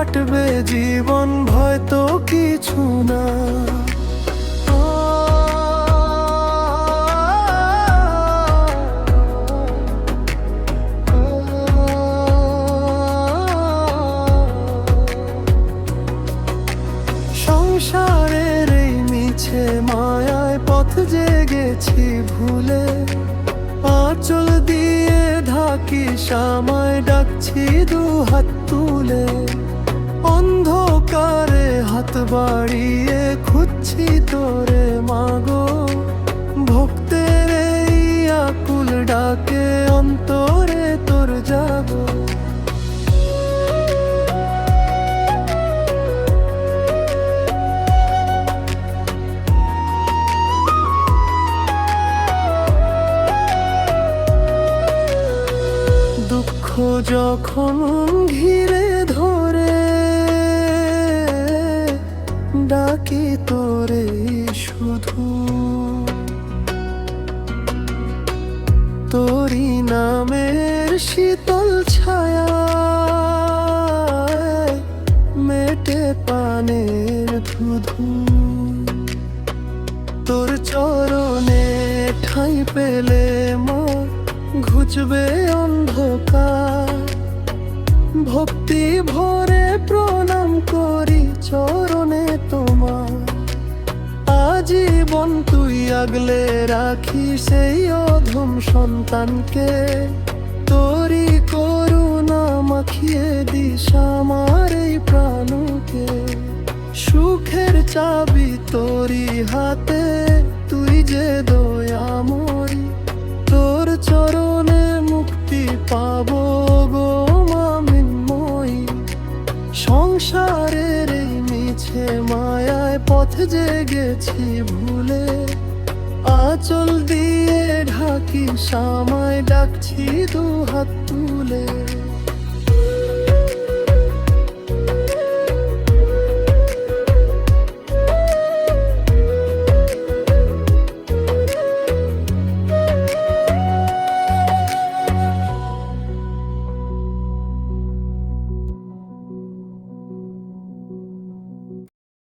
কাটবে জীবন, ভয় তো কিছু না। সংসারের এই মিছে মায়ায় পথ জেগেছি ভুলে, আঁচল দিয়ে ঢাকি সামায় ডাকছি দু হাত তুলে। অন্ধকারে হাত বাড়িয়ে খুঁজছি তোরে মাগো, ভক্তের এই আকুল ডাকে অন্তরে তোর জাগো। দুঃখ যখন ঘিরে ধরে, ডাকি তোরে শুধু, তোরি নামের শীতল ছায়া মেটে পানের ধুধু। তোর চরণে ঠাঁই পেলে মা ঘুচবে অন্ধকার, ভক্তি ভরে প্রণাম করি চরণে তোমার। আজীবন তুই আগলে রাখি সেই অধম সন্তানকে, তোরি করুণা মাখিয়ে দিস আমার এই প্রাণকে। সুখের চাবি তোরি হাতে, তুই যে দয়াময়ী, তোর চরণে মুক্তি পাবো গো মা মৃন্ময়ী। সংসারের এই মিছে মায়ায় পথ জেগেছি ভুলে, আঁচল দিয়ে ঢাকি সামায় ডাকছি দু হাত